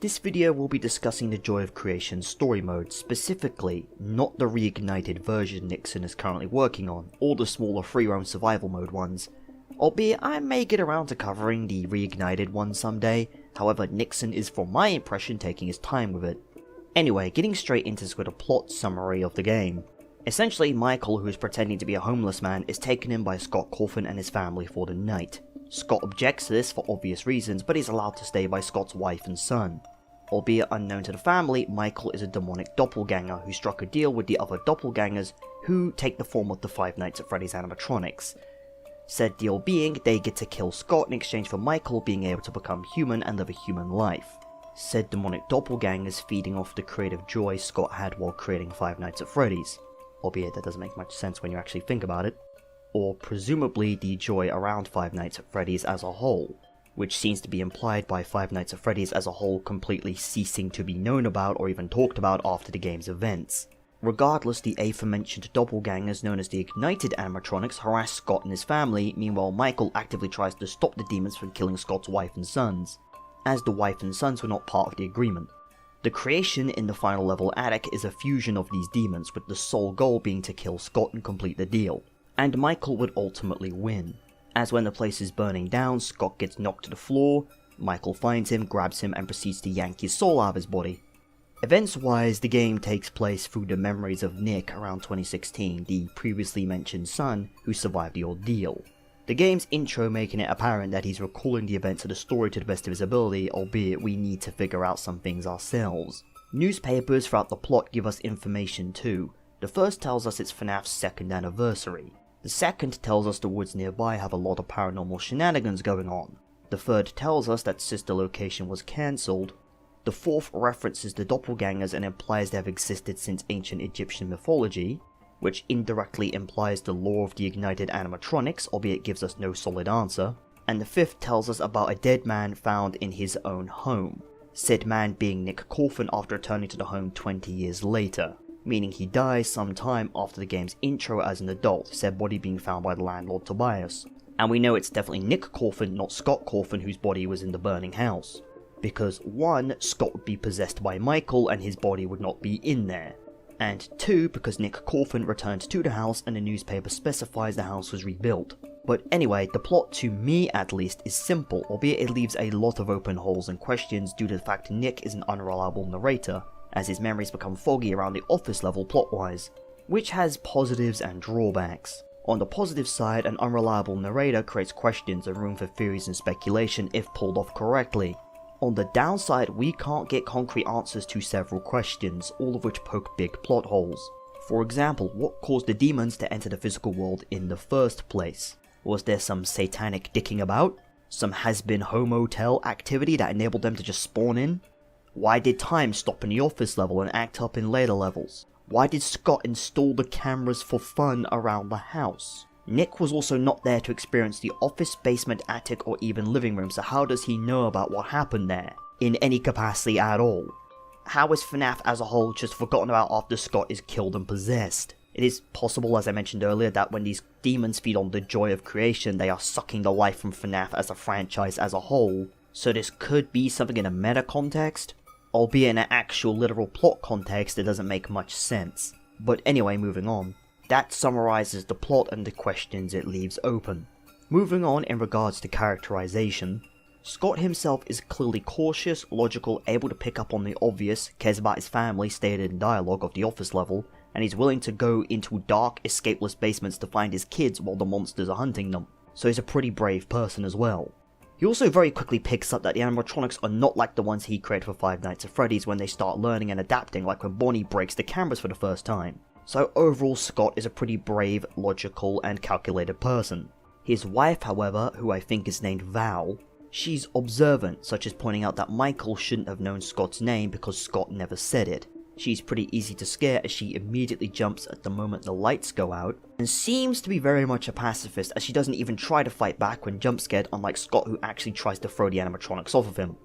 This video will be discussing the Joy of Creation story mode, specifically not the reignited version Nixon is currently working on, or the smaller free roam survival mode ones, albeit I may get around to covering the reignited one someday. However, Nixon is, from my impression, taking his time with it. Anyway, getting straight into this with a plot summary of the game. Essentially, Michael, who is pretending to be a homeless man, is taken in by Scott Cawthon and his family for the night. Scott objects to this for obvious reasons, but is allowed to stay by Scott's wife and son. Albeit unknown to the family, Michael is a demonic doppelganger who struck a deal with the other doppelgangers who take the form of the Five Nights at Freddy's animatronics. Said deal being, they get to kill Scott in exchange for Michael being able to become human and live a human life. Said demonic doppelgangers feeding off the creative joy Scott had while creating Five Nights at Freddy's. Albeit that doesn't make much sense when you actually think about it. Or presumably the joy around Five Nights at Freddy's as a whole, which seems to be implied by Five Nights at Freddy's as a whole completely ceasing to be known about or even talked about after the game's events. Regardless, the aforementioned doppelgangers known as the Ignited animatronics harass Scott and his family, meanwhile Michael actively tries to stop the demons from killing Scott's wife and sons, as the wife and sons were not part of the agreement. The creation in the final level attic is a fusion of these demons, with the sole goal being to kill Scott and complete the deal, and Michael would ultimately win. As when the place is burning down, Scott gets knocked to the floor, Michael finds him, grabs him, and proceeds to yank his soul out of his body. Events-wise, the game takes place through the memories of Nick around 2016, the previously mentioned son who survived the ordeal. The game's intro making it apparent that he's recalling the events of the story to the best of his ability, albeit we need to figure out some things ourselves. Newspapers throughout the plot give us information too. The first tells us it's FNAF's 2nd anniversary. The second tells us the woods nearby have a lot of paranormal shenanigans going on. The third tells us that sister location was cancelled. The fourth references the doppelgangers and implies they have existed since ancient Egyptian mythology, which indirectly implies the lore of the ignited animatronics, albeit gives us no solid answer. And the fifth tells us about a dead man found in his own home, said man being Nick Cawthon after returning to the home 20 years later. Meaning he dies sometime after the game's intro as an adult, said body being found by the landlord Tobias. And we know it's definitely Nick Cawthon, not Scott Cawthon, whose body was in the burning house. Because 1, Scott would be possessed by Michael and his body would not be in there. And 2, because Nick Cawthon returned to the house and the newspaper specifies the house was rebuilt. But anyway, the plot, to me at least, is simple, albeit it leaves a lot of open holes and questions due to the fact Nick is an unreliable narrator, as his memories become foggy around the office level plot-wise, which has positives and drawbacks. On the positive side, an unreliable narrator creates questions and room for theories and speculation if pulled off correctly. On the downside, we can't get concrete answers to several questions, all of which poke big plot holes. For example, what caused the demons to enter the physical world in the first place? Was there some satanic dicking about? Some has-been homotel activity that enabled them to just spawn in? Why did time stop in the office level and act up in later levels? Why did Scott install the cameras for fun around the house? Nick was also not there to experience the office, basement, attic, or even living room, so how does he know about what happened there, in any capacity at all? How is FNAF as a whole just forgotten about after Scott is killed and possessed? It is possible, as I mentioned earlier, that when these demons feed on the joy of creation, they are sucking the life from FNAF as a franchise as a whole, so this could be something in a meta context? Albeit in an actual literal plot context, it doesn't make much sense. But anyway, moving on. That summarizes the plot and the questions it leaves open. Moving on in regards to characterization, Scott himself is clearly cautious, logical, able to pick up on the obvious, cares about his family stated in dialogue of the office level, and he's willing to go into dark, escapeless basements to find his kids while the monsters are hunting them. So he's a pretty brave person as well. He also very quickly picks up that the animatronics are not like the ones he created for Five Nights at Freddy's when they start learning and adapting, like when Bonnie breaks the cameras for the first time. So overall, Scott is a pretty brave, logical, and calculated person. His wife, however, who I think is named Val, she's observant, such as pointing out that Michael shouldn't have known Scott's name because Scott never said it. She's pretty easy to scare as she immediately jumps at the moment the lights go out, and seems to be very much a pacifist as she doesn't even try to fight back when jump scared, unlike Scott who actually tries to throw the animatronics off of him.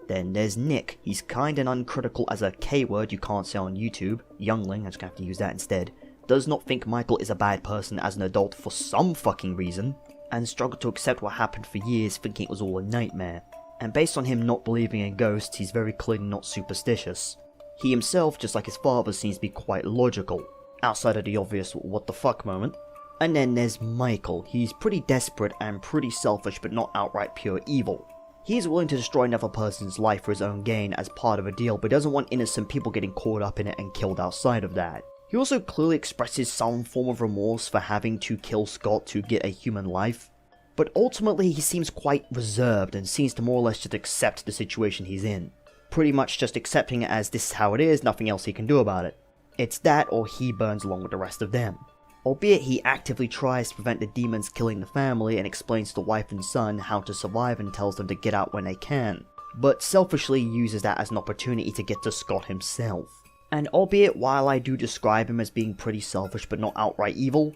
Then there's Nick. He's kind and uncritical as a K-word you can't say on YouTube, youngling, I'm just gonna have to use that instead, does not think Michael is a bad person as an adult for some fucking reason, and struggled to accept what happened for years thinking it was all a nightmare. and based on him not believing in ghosts, he's very clearly not superstitious. He himself, just like his father, seems to be quite logical, outside of the obvious what the fuck moment. And then there's Michael. He's pretty desperate and pretty selfish, but not outright pure evil. He is willing to destroy another person's life for his own gain as part of a deal, but doesn't want innocent people getting caught up in it and killed outside of that. He also clearly expresses some form of remorse for having to kill Scott to get a human life, but ultimately he seems quite reserved and seems to more or less just accept the situation he's in. Pretty much just accepting it as this is how it is, nothing else he can do about it. It's that or he burns along with the rest of them. Albeit he actively tries to prevent the demons killing the family and explains to the wife and son how to survive and tells them to get out when they can, but selfishly uses that as an opportunity to get to Scott himself. And albeit while I do describe him as being pretty selfish but not outright evil,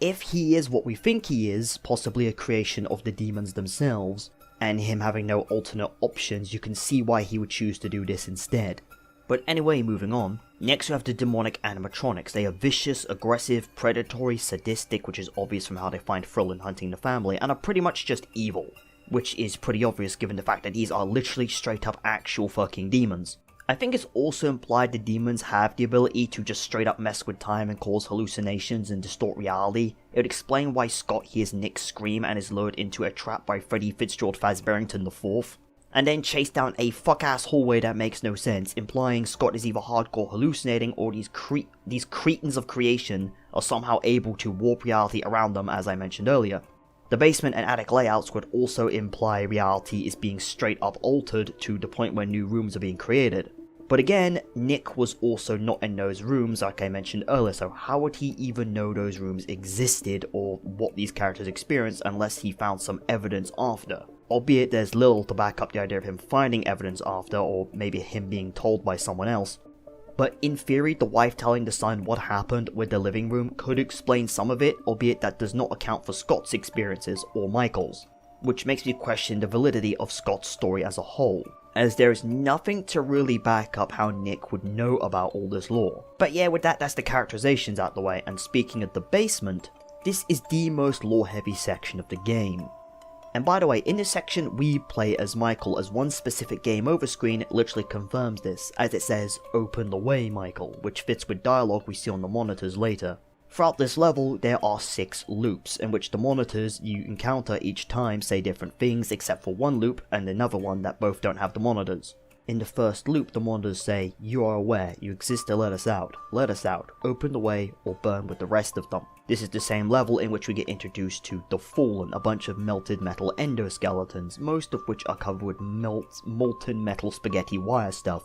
if he is what we think he is, possibly a creation of the demons themselves, and him having no alternate options, you can see why he would choose to do this instead. But anyway, moving on. Next we have the demonic animatronics. They are vicious, aggressive, predatory, sadistic, which is obvious from how they find thrill in hunting the family, and are pretty much just evil. Which is pretty obvious given the fact that these are literally straight up actual fucking demons. I think it's also implied the demons have the ability to just straight up mess with time and cause hallucinations and distort reality. It would explain why Scott hears Nick scream and is lured into a trap by Freddy Fitzgerald Fazbearrington IV, and then chased down a fuck-ass hallway that makes no sense, implying Scott is either hardcore hallucinating or these cretins of creation are somehow able to warp reality around them, as I mentioned earlier. The basement and attic layouts would also imply reality is being straight up altered to the point where new rooms are being created. But again, Nick was also not in those rooms like I mentioned earlier, so how would he even know those rooms existed or what these characters experienced unless he found some evidence after? Albeit there's little to back up the idea of him finding evidence after, or maybe him being told by someone else. But in theory, the wife telling the son what happened with the living room could explain some of it, albeit that does not account for Scott's experiences or Michael's, which makes me question the validity of Scott's story as a whole, as there is nothing to really back up how Nick would know about all this lore. But yeah, with that, that's the characterizations out the way, and speaking of the basement, this is the most lore-heavy section of the game. And by the way, in this section we play as Michael, as one specific game over screen literally confirms this, as it says, "Open the way, Michael," which fits with dialogue we see on the monitors later. Throughout this level, there are 6 loops, in which the monitors you encounter each time say different things, except for one loop and another one that both don't have the monitors. In the first loop, the monitors say, "You are aware, you exist to let us out, open the way, or burn with the rest of them." This is the same level in which we get introduced to the Fallen, a bunch of melted metal endoskeletons, most of which are covered with molten metal spaghetti wire stuff.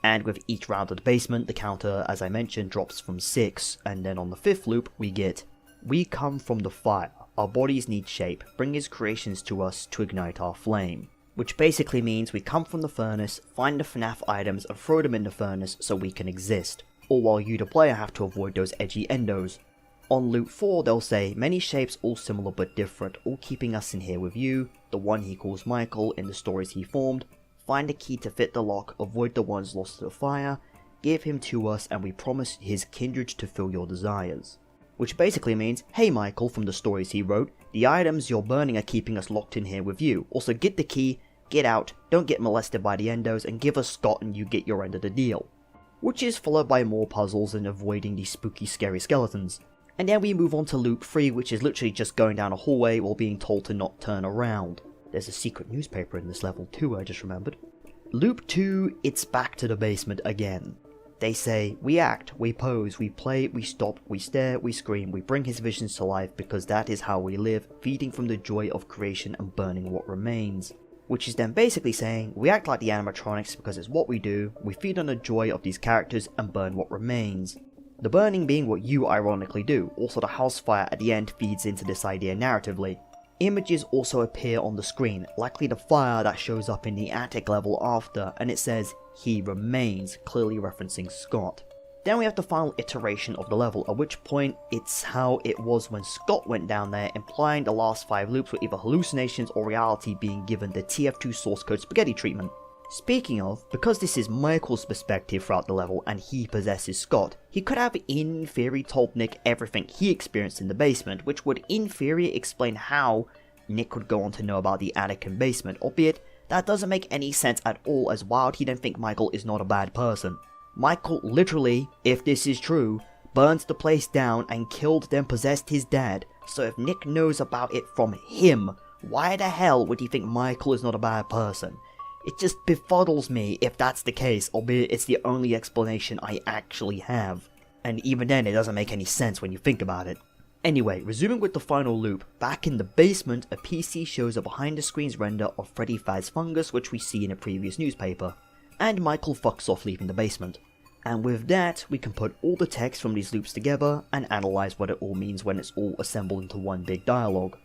And with each round of the basement, the counter, as I mentioned, drops from 6, and then on the 5th loop, we get, "We come from the fire, our bodies need shape, bring his creations to us to ignite our flame." Which basically means we come from the furnace, find the FNAF items and throw them in the furnace so we can exist, all while you the player have to avoid those edgy endos. On loop 4 they'll say, "Many shapes all similar but different, all keeping us in here with you, the one he calls Michael in the stories he formed, find a key to fit the lock, avoid the ones lost to the fire, give him to us and we promise his kindred to fill your desires." Which basically means, "Hey Michael from the stories he wrote, the items you're burning are keeping us locked in here with you, also get the key, get out, don't get molested by the endos, and give us Scott and you get your end of the deal." Which is followed by more puzzles and avoiding these spooky scary skeletons. And then we move on to loop 3, which is literally just going down a hallway while being told to not turn around. There's a secret newspaper in this level too, I just remembered. Loop 2, it's back to the basement again. They say, "We act, we pose, we play, we stop, we stare, we scream, we bring his visions to life because that is how we live, feeding from the joy of creation and burning what remains." Which is then basically saying, we act like the animatronics because it's what we do, we feed on the joy of these characters and burn what remains. The burning being what you ironically do, also the house fire at the end feeds into this idea narratively. Images also appear on the screen, likely the fire that shows up in the attic level after, and it says, "He remains," clearly referencing Scott. Then we have the final iteration of the level, at which point it's how it was when Scott went down there, implying the last 5 loops were either hallucinations or reality being given the TF2 source code spaghetti treatment. Speaking of, because this is Michael's perspective throughout the level and he possesses Scott, he could have in theory told Nick everything he experienced in the basement, which would in theory explain how Nick would go on to know about the attic and basement, albeit That doesn't make any sense at all, as why would he then think Michael is not a bad person? Michael literally, if this is true, burnt the place down and killed then possessed his dad, so if Nick knows about it from him, why the hell would he think Michael is not a bad person? It just befuddles me if that's the case, albeit it's the only explanation I actually have. And even then it doesn't make any sense when you think about it. Anyway, resuming with the final loop, back in the basement, a PC shows a behind the scenes render of Freddy Faz's fungus which we see in a previous newspaper. And Michael fucks off leaving the basement. And with that, we can put all the text from these loops together and analyze what it all means when it's all assembled into one big dialogue.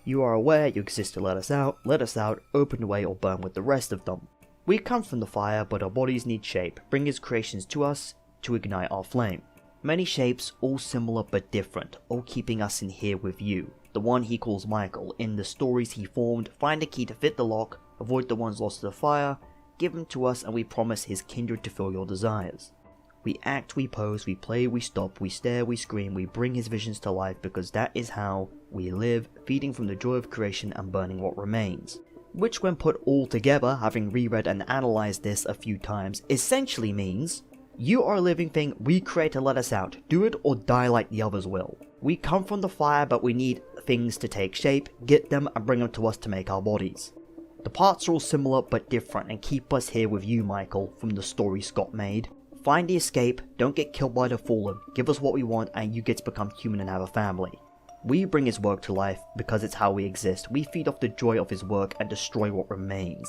You are aware you exist to let us out, open the way or burn with the rest of them. We come from the fire, but our bodies need shape, bring his creations to us to ignite our flame. Many shapes, all similar but different, all keeping us in here with you. The one he calls Michael, in the stories he formed, find a key to fit the lock, avoid the ones lost to the fire, give him to us and we promise his kindred to fill your desires. We act, we pose, we play, we stop, we stare, we scream, we bring his visions to life because that is how we live, feeding from the joy of creation and burning what remains. Which when put all together, having reread and analysed this a few times, essentially means, you are a living thing we create to let us out, do it or die like the others will. We come from the fire but we need things to take shape, get them and bring them to us to make our bodies. The parts are all similar but different and keep us here with you Michael, from the story Scott made. Find the escape, don't get killed by the fallen, give us what we want and you get to become human and have a family. We bring his work to life because it's how we exist, we feed off the joy of his work and destroy what remains.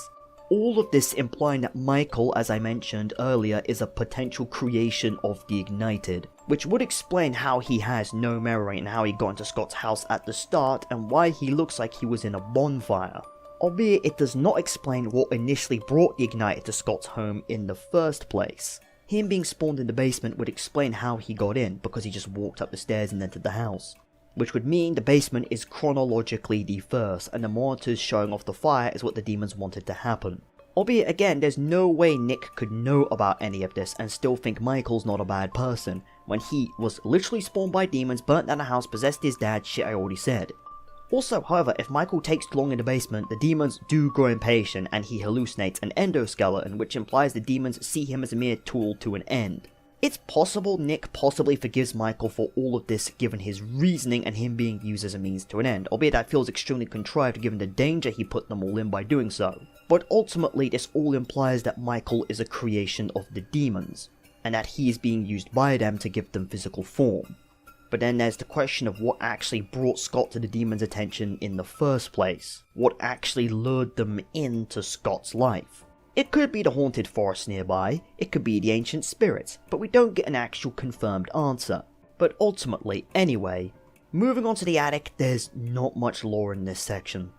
All of this implying that Michael, as I mentioned earlier, is a potential creation of the Ignited, which would explain how he has no memory and how he got into Scott's house at the start and why he looks like he was in a bonfire. Albeit it does not explain what initially brought the Ignited to Scott's home in the first place. Him being spawned in the basement would explain how he got in, because he just walked up the stairs and entered the house. Which would mean the basement is chronologically the first, and the monitors showing off the fire is what the demons wanted to happen. Albeit again, there's no way Nick could know about any of this and still think Michael's not a bad person, when he was literally spawned by demons, burnt down a house, possessed his dad, shit I already said. Also, however, if Michael takes too long in the basement, the demons do grow impatient and he hallucinates an endoskeleton, which implies the demons see him as a mere tool to an end. It's possible Nick possibly forgives Michael for all of this given his reasoning and him being used as a means to an end, albeit that feels extremely contrived given the danger he put them all in by doing so. But ultimately this all implies that Michael is a creation of the demons, and that he is being used by them to give them physical form. But then there's the question of what actually brought Scott to the demons' attention in the first place. What actually lured them into Scott's life. It could be the haunted forest nearby, it could be the ancient spirits, but we don't get an actual confirmed answer. But ultimately, anyway, moving on to the attic, there's not much lore in this section.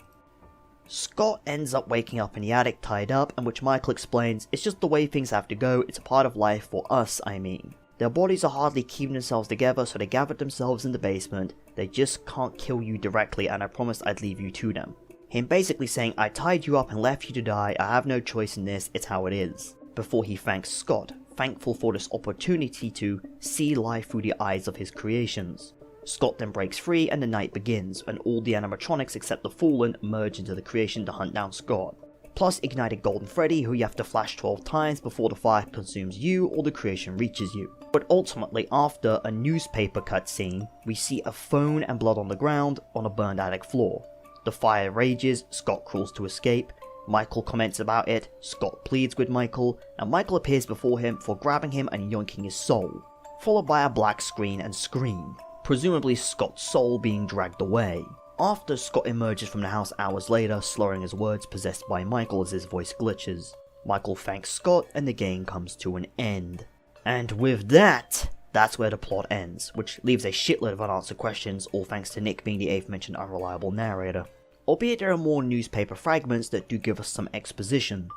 Scott ends up waking up in the attic tied up, and which Michael explains, it's just the way things have to go, it's a part of life for us, I mean. Their bodies are hardly keeping themselves together, so they gathered themselves in the basement. They just can't kill you directly, and I promised I'd leave you to them. Him basically saying, I tied you up and left you to die, I have no choice in this, it's how it is. Before he thanks Scott, thankful for this opportunity to see life through the eyes of his creations. Scott then breaks free and the night begins, and all the animatronics except the Fallen merge into the creation to hunt down Scott. Plus ignited Golden Freddy, who you have to flash 12 times before the fire consumes you or the creation reaches you. But ultimately, after a newspaper cutscene, we see a phone and blood on the ground on a burned attic floor. The fire rages, Scott crawls to escape, Michael comments about it, Scott pleads with Michael, and Michael appears before him for grabbing him and yoinking his soul, followed by a black screen and scream, presumably Scott's soul being dragged away. After Scott emerges from the house hours later, slurring his words possessed by Michael as his voice glitches. Michael thanks Scott and the game comes to an end. And with that, that's where the plot ends, which leaves a shitload of unanswered questions, all thanks to Nick being the aforementioned unreliable narrator. Albeit there are more newspaper fragments that do give us some exposition.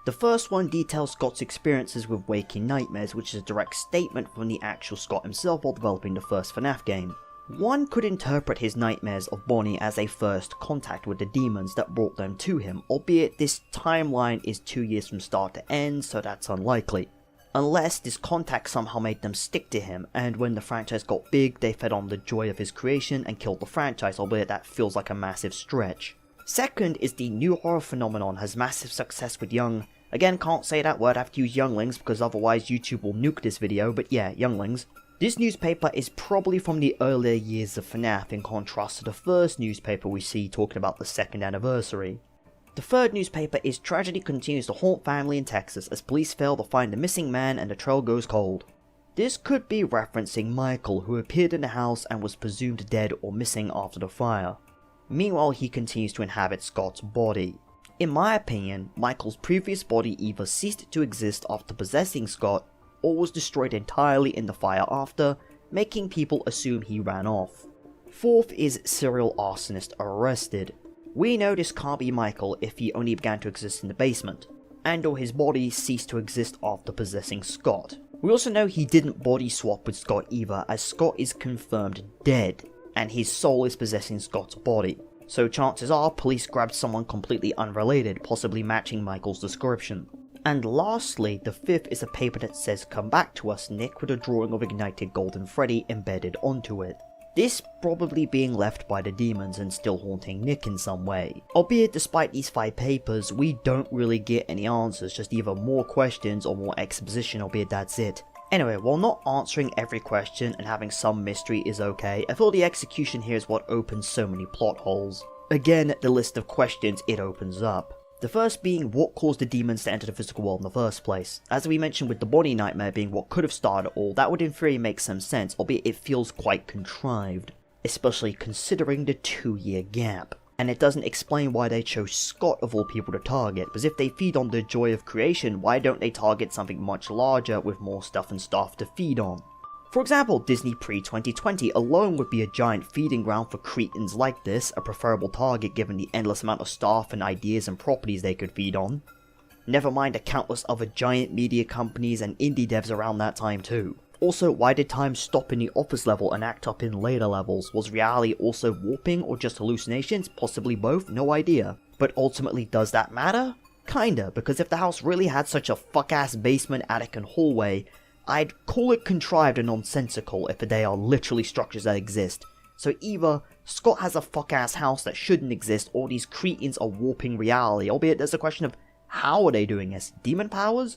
The first one details Scott's experiences with waking nightmares, which is a direct statement from the actual Scott himself while developing the first FNAF game. One could interpret his nightmares of Bonnie as a first contact with the demons that brought them to him, albeit this timeline is 2 years from start to end, so that's unlikely. Unless this contact somehow made them stick to him, and when the franchise got big, they fed on the joy of his creation and killed the franchise, albeit that feels like a massive stretch. Second is the new horror phenomenon has massive success with young, again can't say that word, I have to use younglings because otherwise YouTube will nuke this video, but yeah, younglings. This newspaper is probably from the earlier years of FNAF in contrast to the first newspaper we see talking about the 2nd anniversary. The third newspaper is tragedy continues to haunt family in Texas as police fail to find the missing man and the trail goes cold. This could be referencing Michael, who appeared in the house and was presumed dead or missing after the fire. Meanwhile, he continues to inhabit Scott's body. In my opinion, Michael's previous body either ceased to exist after possessing Scott, or was destroyed entirely in the fire after, making people assume he ran off. Fourth is serial arsonist arrested. We know this can't be Michael if he only began to exist in the basement, and or his body ceased to exist after possessing Scott. We also know he didn't body swap with Scott either, as Scott is confirmed dead, and his soul is possessing Scott's body. So chances are police grabbed someone completely unrelated, possibly matching Michael's description. And lastly, the fifth is a paper that says "Come back to us, Nick," with a drawing of ignited golden Freddy embedded onto it. This probably being left by the demons and still haunting Nick in some way. Albeit despite these 5 papers, we don't really get any answers, just either more questions or more exposition, albeit that's it. Anyway, while not answering every question and having some mystery is okay, I feel the execution here is what opens so many plot holes. Again, the list of questions it opens up. The first being what caused the demons to enter the physical world in the first place. As we mentioned with the body nightmare being what could have started it all, that would in theory make some sense, albeit it feels quite contrived. Especially considering the 2-year gap. And it doesn't explain why they chose Scott of all people to target, because if they feed on the joy of creation, why don't they target something much larger with more stuff and staff to feed on? For example, Disney pre-2020 alone would be a giant feeding ground for cretins like this, a preferable target given the endless amount of staff and ideas and properties they could feed on. Never mind the countless other giant media companies and indie devs around that time too. Also, why did time stop in the office level and act up in later levels? Was reality also warping or just hallucinations? Possibly both, no idea. But ultimately, does that matter? Kinda, because if the house really had such a fuck-ass basement, attic and hallway, I'd call it contrived and nonsensical if they are literally structures that exist. So either Scott has a fuck-ass house that shouldn't exist, or these cretins are warping reality, albeit there's a question of how are they doing this? Demon powers?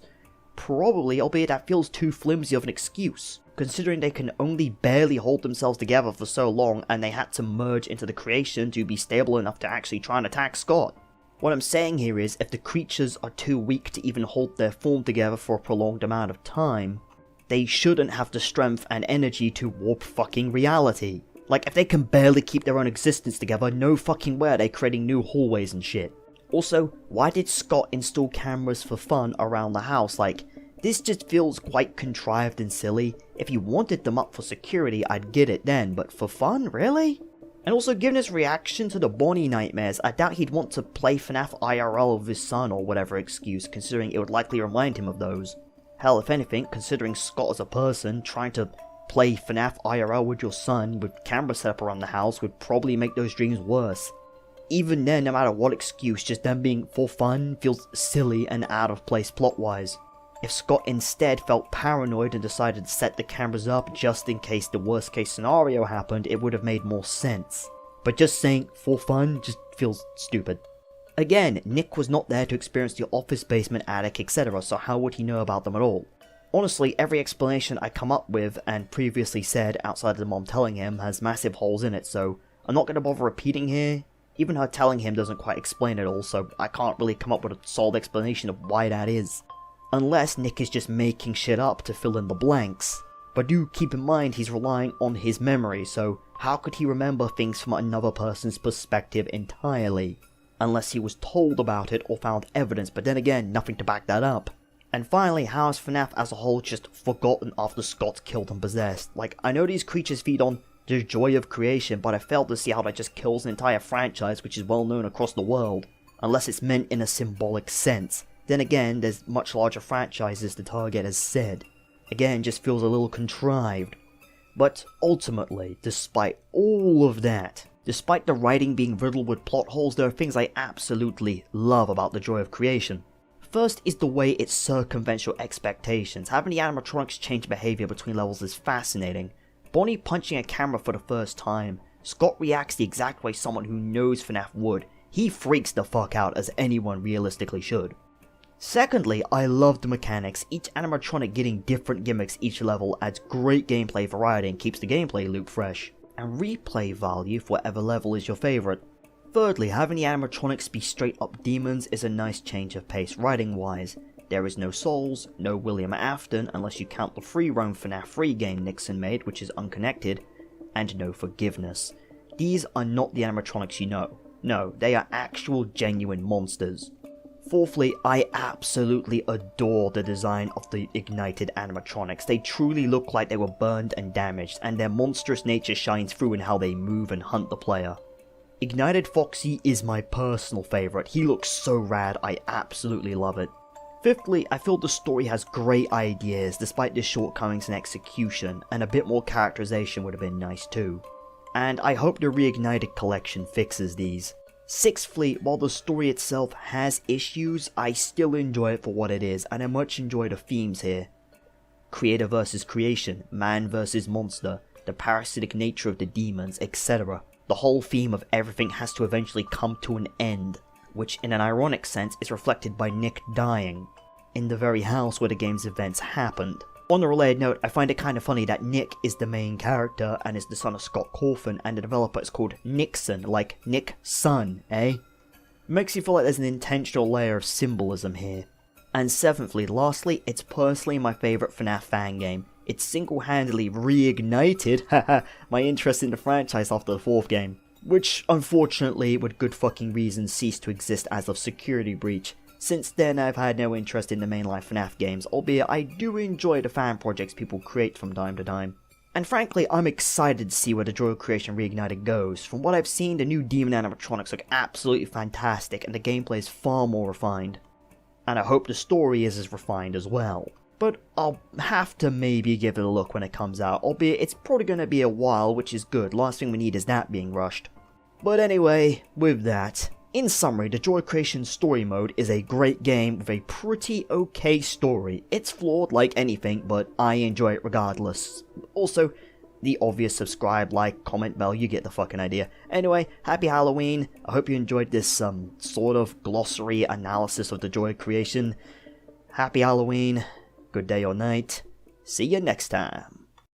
Probably, albeit that feels too flimsy of an excuse, considering they can only barely hold themselves together for so long and they had to merge into the creation to be stable enough to actually try and attack Scott. What I'm saying here is, if the creatures are too weak to even hold their form together for a prolonged amount of time, they shouldn't have the strength and energy to warp fucking reality. Like, if they can barely keep their own existence together, no fucking way are they creating new hallways and shit. Also, why did Scott install cameras for fun around the house? Like, this just feels quite contrived and silly. If he wanted them up for security, I'd get it then, but for fun? Really? And also, given his reaction to the Bonnie nightmares, I doubt he'd want to play FNAF IRL with his son or whatever excuse, considering it would likely remind him of those. Hell, if anything, considering Scott as a person, trying to play FNAF IRL with your son with cameras set up around the house would probably make those dreams worse. Even then, no matter what excuse, just them being for fun feels silly and out of place plot-wise. If Scott instead felt paranoid and decided to set the cameras up just in case the worst case scenario happened, it would have made more sense. But just saying for fun just feels stupid. Again, Nick was not there to experience the office, basement, attic, etc., so how would he know about them at all? Honestly, every explanation I come up with and previously said outside of the mom telling him has massive holes in it, so I'm not going to bother repeating here. Even her telling him doesn't quite explain it all, so I can't really come up with a solid explanation of why that is. Unless Nick is just making shit up to fill in the blanks. But do keep in mind he's relying on his memory, so how could he remember things from another person's perspective entirely? Unless he was told about it or found evidence, but then again, nothing to back that up. And finally, how is FNAF as a whole just forgotten after Scott killed and possessed? Like, I know these creatures feed on the joy of creation, but I fail to see how that just kills an entire franchise which is well known across the world, unless it's meant in a symbolic sense. Then again, there's much larger franchises to target as said. Again, just feels a little contrived. But ultimately, despite all of that, despite the writing being riddled with plot holes, there are things I absolutely love about the joy of creation. First is the way it circumvents your expectations. Having the animatronics change behavior between levels is fascinating. Bonnie punching a camera for the first time. Scott reacts the exact way someone who knows FNAF would. He freaks the fuck out, as anyone realistically should. Secondly, I love the mechanics. Each animatronic getting different gimmicks each level adds great gameplay variety and keeps the gameplay loop fresh, and replay value for whatever level is your favourite. Thirdly, having the animatronics be straight up demons is a nice change of pace writing wise. There is no souls, no William Afton unless you count the free roam FNAF 3 game Nixon made, which is unconnected, and no forgiveness. These are not the animatronics you know. No, they are actual genuine monsters. Fourthly, I absolutely adore the design of the ignited animatronics. They truly look like they were burned and damaged, and their monstrous nature shines through in how they move and hunt the player. Ignited Foxy is my personal favourite. He looks so rad, I absolutely love it. Fifthly, I feel the story has great ideas despite the shortcomings in execution, and a bit more characterization would have been nice too. And I hope the Reignited collection fixes these. Sixthly, while the story itself has issues, I still enjoy it for what it is, and I much enjoy the themes here. Creator versus creation, man versus monster, the parasitic nature of the demons, etc. The whole theme of everything has to eventually come to an end, which in an ironic sense is reflected by Nick dying, in the very house where the game's events happened. On a related note, I find it kind of funny that Nick is the main character and is the son of Scott Cawthon, and the developer is called Nixon, like Nick Son, eh? Makes you feel like there's an intentional layer of symbolism here. And seventhly, lastly, it's personally my favourite FNAF fan game. It single-handedly reignited my interest in the franchise after the 4th game, which unfortunately, with good fucking reason, ceased to exist as of Security Breach. Since then, I've had no interest in the mainline FNAF games, albeit I do enjoy the fan projects people create from time to time. And frankly, I'm excited to see where the Joy of Creation Reignited goes. From what I've seen, the new demon animatronics look absolutely fantastic, and the gameplay is far more refined. And I hope the story is as refined as well. But I'll have to maybe give it a look when it comes out, albeit it's probably going to be a while, which is good. Last thing we need is that being rushed. But anyway, with that, in summary, the Joy of Creation story mode is a great game with a pretty okay story. It's flawed like anything, but I enjoy it regardless. Also, the obvious subscribe, like, comment bell, you get the fucking idea. Anyway, happy Halloween. I hope you enjoyed this sort of glossary analysis of the Joy of Creation. Happy Halloween, good day or night. See you next time.